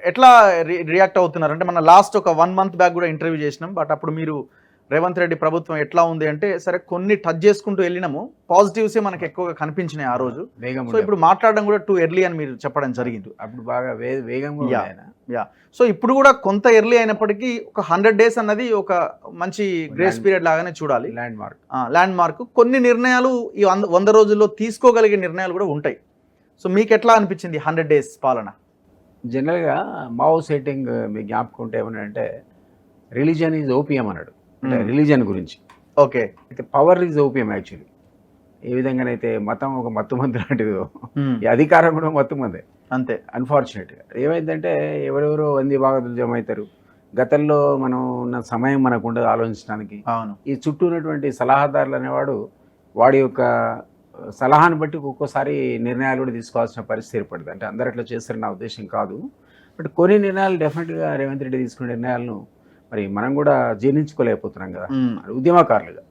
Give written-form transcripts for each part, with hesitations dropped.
ఎట్లా రియాక్ట్ అవుతున్నారు? అంటే మన లాస్ట్ ఒక 1 మంత్ బ్యాక్ గూడా ఇంటర్వ్యూ చేసినాం. బట్ అప్పుడు మీరు రేవంత్ రెడ్డి ప్రభుత్వం ఎట్లా ఉంది అంటే, సరే కొన్ని టచ్ చేసుకుంటూ ఎళ్ళినాము. పాజిటివ్సే మనకు ఎక్కువగా కనిపించినాయి ఆ రోజు. వేగం సో ఇప్పుడు మాట్లాడడం కూడా టూ ఎర్లీ అని మీరు చెప్పడం జరిగింది. అప్పుడు బాగా వేగంగా ఉండే ఆయన. యాహ్! సో ఇప్పుడు కూడా కొంత ఎర్లీ అయినప్పటికీ ఒక 100 డేస్ అన్నది ఒక మంచి గ్రేస్ పీరియడ్ లాగానే చూడాలి. Land mark. Land mark. కొన్ని నిర్ణయాలు ఈ 100 రోజుల్లో తీసుకోగలిగే నిర్ణయాలు కూడా ఉంటాయి. సో మీకెట్లా అనిపించింది 100 డేస్ పాలన? జనరల్గా మావో సెట్టింగ్ మీకు జ్ఞాపకం ఉంటే ఏమన్నాడంటే రిలీజన్ ఈజ్ ఓపియం అన్నాడు. అంటే రిలీజన్ గురించి. ఓకే. అయితే పవర్ ఈజ్ ఓపియం యాక్చువల్లీ. ఏ విధంగానైతే మతం ఒక మత్తు మందు లాంటిదో ఈ అధికారం కూడా మత్తు మందే. అంతే. అన్ఫార్చునేట్గా ఏమైందంటే ఎవరెవరో వంది బాగతులు జమ అవుతారు. గతంలో మనం ఉన్న సమయం మనకు ఉండదు ఆలోచించడానికి. అవును. ఈ చుట్టూ ఉన్నటువంటి సలహాదారులు అనేవాడు వాడి యొక్క సలహాను బట్టి ఒక్కోసారి నిర్ణయాలు కూడా తీసుకోవాల్సిన పరిస్థితి ఏర్పడుతుంది. అంటే అందరు అట్లా చేస్తారని నా ఉద్దేశం కాదు. బట్ కొన్ని నిర్ణయాలు డెఫినెట్గా రేవంత్ రెడ్డి తీసుకునే నిర్ణయాలను మరి మనం కూడా జీర్ణించుకోలేకపోతున్నాం కదా ఉద్యమకారులు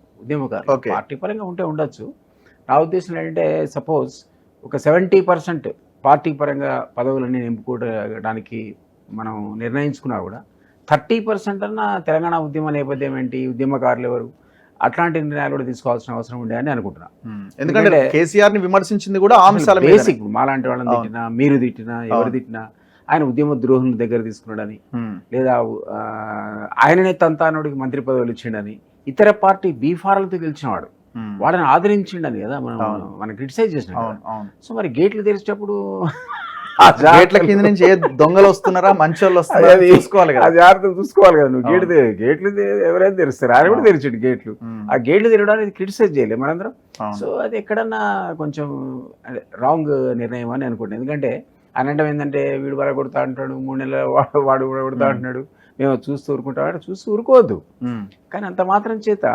పార్టీ పరంగా ఉంటే ఉండొచ్చు. నా ఉద్దేశం ఏంటంటే సపోజ్ ఒక 70% పార్టీ పరంగా పదవులన్నీ నింపుకోవడానికి మనం నిర్ణయించుకున్నా కూడా 30% అన్న తెలంగాణ ఉద్యమ నేపథ్యం ఏంటి, ఉద్యమకారులు ఎవరు, అట్లాంటి నిర్ణయాలు కూడా తీసుకోవాల్సిన అవసరం ఉండే అని అనుకుంటున్నా. ఎందుకంటే కేసీఆర్ ని విమర్శించింది కూడా బేసిక్ మాలాంటి వాళ్ళని తిట్టినా, మీరు తిట్టినా, ఎవరు తిట్టినా ఆయన ఉద్యమ ద్రోహుల దగ్గర తీసుకున్నాడని, లేదా ఆయననే తంతానుడికి మంత్రి పదవులు ఇచ్చిండని, ఇతర పార్టీ బీఫారాలతో గెలిచినవాడు, వాళ్ళని ఆదరించిండని కదా మనం క్రిటిసైజ్ చేసినాం. సో మరి గేట్లు తెరిచేటప్పుడు గేట్ల కింద నుంచి ఏ దొంగలు వస్తున్నారా మంచి వాళ్ళు వస్తున్నారా చూసుకోవాలి కదా. జాగ్రత్తగా చూసుకోవాలి కదా. నువ్వు గేట్లు ఎవరైనా తెరుస్తారు, ఆయన కూడా తెరిచాడు గేట్లు. ఆ గేట్లు తెరవడానికి క్రిటిసైజ్ చేయలేదు మనందరం. సో అది ఎక్కడన్నా కొంచెం రాంగ్ నిర్ణయం అని అనుకుంటాను. ఎందుకంటే ఆయన అంటే ఏంటంటే వీడు వర కొడతా అంటాడు, 3 నెలల వాడు కూడా కొడతా అంటున్నాడు, మేము చూస్తూ ఊరుకుంటాం. చూస్తూ ఊరుకోవద్దు, కానీ అంత మాత్రం చేత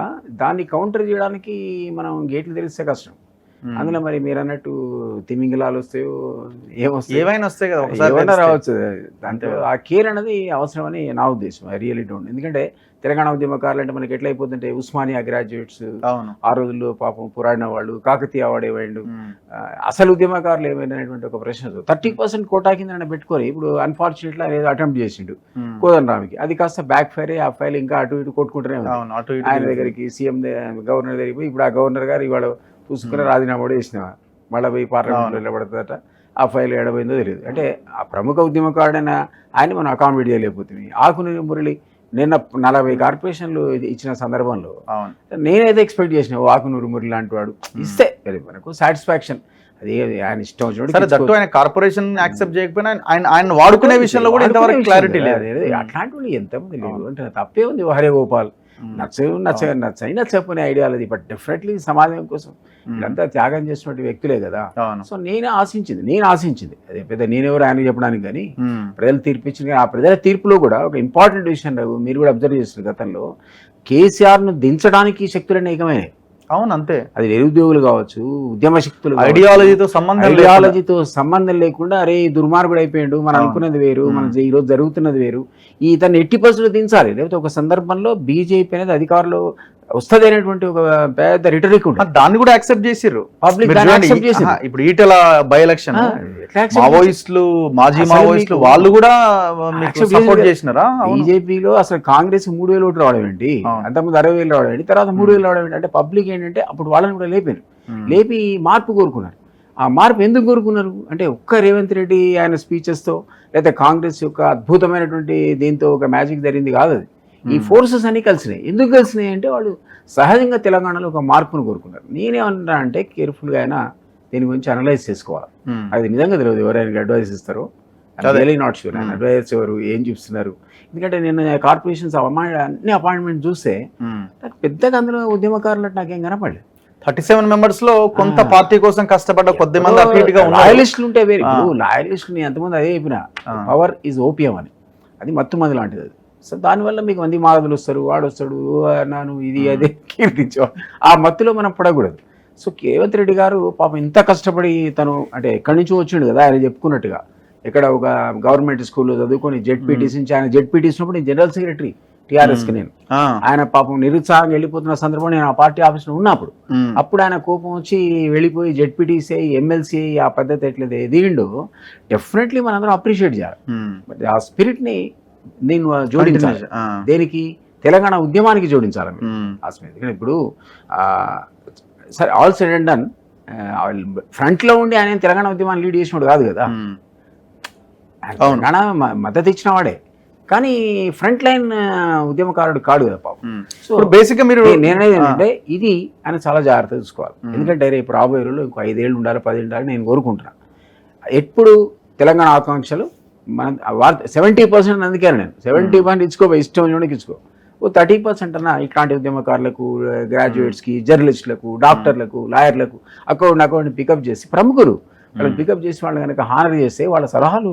దాన్ని కౌంటర్ చేయడానికి మనం గేట్లు తెరిస్తే కష్టం. అందులో మరి మీరు అన్నట్టు తిమింగిలాలు వస్తాయో ఏమైనా వస్తాయి కదా, ఏమైనా రావచ్చు. దాంతో ఆ కేర్ అనేది అవసరం అని నా ఉద్దేశం. I really don't. ఎందుకంటే తెలంగాణ ఉద్యమకారులు అంటే మనకి ఎట్లా అయిపోతుంటే ఉస్మానియా గ్రాడ్యుయేట్స్ ఆ రోజుల్లో పాపం పోరాడిన వాళ్ళు, కాకతీయ అవార్డు ఏమైండు, అసలు ఉద్యమకారులు ఏమైనటువంటి ఒక ప్రశ్న 30% కోటా కింద పెట్టుకొని ఇప్పుడు అన్ఫార్చునేట్లీ ఆయన ఏదో అటెంప్ట్ చేసిండు కోదండరామ్కి. అది కాస్త బ్యాక్ ఫైర్ అయ్యి ఆ ఫైల్ ఇంకా అటు ఇటు కొట్టుకుంటూనే ఉంది. ఆయన దగ్గరికి సీఎం గవర్నర్ దగ్గరికి పోయి ఇప్పుడు ఆ గవర్నర్ గారు ఇవాళ చూసుకుని రాజీనామా కూడా చేసినావా, మళ్ళీ పోయి పార్లమెంట్లో నిలబడుతుందట, ఆ ఫైల్ ఎడబోయిందో తెలియదు. అంటే ఆ ప్రముఖ ఉద్యమకారుడైన ఆయన మనం అకామిడేట్ చేయలేకపోతుంది. ఆకునూరి మురళి నిన్న 40 కార్పొరేషన్లు ఇచ్చిన సందర్భంలో నేనైతే ఎక్స్పెక్ట్ చేసిన ఆకునూరి మురళి లాంటి వాడు ఇస్తే మనకు సాటిస్ఫాక్షన్. అది ఆయన ఇష్టం వచ్చినట్టు ఆయన కార్పొరేషన్ యాక్సెప్ట్ చేయకపోయినా ఆయన వాడుకునే విషయంలో కూడా ఇంతవరకు క్లారిటీ లేదు. అట్లాంటి వాళ్ళు ఎంతమంది లేదు అంటే తప్పే ఉంది. హరే గోపాల్ నచ్చని ఐడియాలజీ, బట్ డెఫినెట్లీ సమాజం కోసం వీళ్ళంతా త్యాగం చేసినటువంటి వ్యక్తులే కదా. సో నేను ఆశించింది అదే పెద్ద నేనెవరు ఆయన చెప్పడానికి, కానీ ప్రజలు తీర్పిచ్చింది. ఆ ప్రజల తీర్పులో కూడా ఒక ఇంపార్టెంట్ విషయం మీరు కూడా అబ్జర్వ్ చేస్తున్నారు, గతంలో కేసీఆర్ను దించడానికి శక్తులన్నీ ఏకమైనాయి. అవును, అంతే. అది నిరుద్యోగులు కావచ్చు, ఉద్యమ శక్తులు, ఐడియాలజీతో సంబంధం లేకుండా అరే దుర్మార్గుడు అయిపోయాడు, మనం అనుకున్నది వేరు, మన ఈరోజు జరుగుతున్నది వేరు, ఇతన్ని ఎట్టి పరిస్థితులు దించాలి. లేకపోతే ఒక సందర్భంలో బీజేపీ అనేది అధికారంలో వస్తుంది అనేటువంటి ఒక పెద్ద రిటరిక్ ఉంటుంది. దాన్ని కూడా యాక్సెప్ట్ చేసిర్రు పబ్లిక్. ఇప్పుడు ఈటెల బై ఎలక్షన్ మావోయిస్టులు, మాజీ మావోయిస్టులు వాళ్ళు కూడా సపోర్ట్ చేసినారా? బీజేపీలో అసలు కాంగ్రెస్ 3,000 ఓట్లు రావడం ఏంటి, అంతకుముందు 60,000 రావడం ఏంటి, తర్వాత 3,000 రావడం ఏంటి అంటే పబ్లిక్ ఏంటంటే అప్పుడు వాళ్ళని కూడా లేపారు, లేపి మార్పు కోరుకున్నారు. ఆ మార్పు ఎందుకు కోరుకున్నారు అంటే ఒక్క రేవంత్ రెడ్డి ఆయన స్పీచెస్తో లేదా కాంగ్రెస్ యొక్క అద్భుతమైనటువంటి దీంతో ఒక మ్యాజిక్ జరిగింది కాదు. అది ఈ ఫోర్సెస్ అన్ని కలిసినాయి. ఎందుకు కలిసినాయి అంటే వాళ్ళు సహజంగా తెలంగాణలో ఒక మార్పును కోరుకున్నారు. నేనేమన్నా అంటే కేర్ఫుల్గా అయినా దీని గురించి అనలైజ్ చేసుకోవాలి. అది నిజంగా తెలియదు ఎవరైనా అడ్వైస్ ఇస్తారో, రియలీ నాట్ షూర్ ఆయన అడ్వైజర్స్ ఎవరు ఏం చూస్తున్నారు. ఎందుకంటే నేను కార్పొరేషన్స్ అన్ని అపాయింట్మెంట్ చూస్తే పెద్దగా అందులో ఉద్యమకారులు నాకేం కనపడలేదు. 37 మెంబర్స్ లో కొంత పార్టీ కోసం కష్టపడ్డ కొద్ది మంది లాయలిస్టులు ఉంటే వేరు. లాయలిస్టులు ఎంతమంది అదే చెప్పిన పవర్ ఈజ్ ఓపియం అని, అది మత్తు మంది లాంటిది. అది సో దానివల్ల మీకు మంది మాదలు వస్తారు, వాడు వస్తాడు, నాను ఇది అదే కీర్తించేవాడు. ఆ మత్తులో మనం పడకూడదు. సో రేవంత్ రెడ్డి గారు పాపం ఇంత కష్టపడి తను అంటే ఎక్కడి నుంచో వచ్చిండు కదా, ఆయన చెప్పుకున్నట్టుగా ఎక్కడ ఒక గవర్నమెంట్ స్కూల్లో చదువుకొని జెడ్పీటీసీ నుంచి ఆయన జెడ్పీటీసీ ఉన్నప్పుడు నేను జనరల్ సెక్రటరీ టీఆర్ఎస్కి నేను. ఆయన పాపం నిరుత్సాహంగా వెళ్ళిపోతున్న సందర్భంలో నేను ఆ పార్టీ ఆఫీస్లో ఉన్నప్పుడు అప్పుడు ఆయన కోపం వచ్చి వెళ్ళిపోయి జెడ్పీటీసీ ఎమ్మెల్సీ ఆ పద్ధతి ఎట్లయితే ఎదిగిండో డెఫినెట్లీ మనందరం అప్రిషియేట్ చేయాలి. బట్ ఆ స్పిరిట్ని నేను జోడించాలి. దేనికి? తెలంగాణ ఉద్యమానికి జోడించాలి ఆ స్పిరిట్. ఎందుకంటే ఇప్పుడు సరే ఆల్ సెడ్ అండ్ డన్ ఫ్రంట్లో ఉండి ఆయన తెలంగాణ ఉద్యమాన్ని లీడ్ చేసినోడు కాదు కదా. తెలంగాణ మద్దతు ఇచ్చిన వాడే, కానీ ఫ్రంట్ లైన్ ఉద్యమకారుడు కాడు కదా పాపం. సో బేసిక్గా మీరు నేనేది ఏంటంటే ఇది ఆయన చాలా జాగ్రత్త చూసుకోవాలి. ఎందుకంటే రేపు రాబోయే రోజుల్లో ఇంకో 5 ఏళ్ళు ఉండాలి, 10 ఏళ్ళు ఉండాలి నేను కోరుకుంటున్నాను. ఎప్పుడు తెలంగాణ ఆకాంక్షలు మన 70% అందుకే నేను 70% ఇచ్చుకో, ఇష్టం ఉన్నోడికి ఇచ్చుకో. 30% అన్న ఇట్లాంటి ఉద్యమకారులకు, గ్రాడ్యుయేట్స్కి, జర్నలిస్టులకు, డాక్టర్లకు, లాయర్లకు అకౌంట్ పికప్ చేసి ప్రముఖులు వాళ్ళని పికప్ చేసి వాళ్ళని కనుక హానర్ చేస్తే వాళ్ళ సలహాలు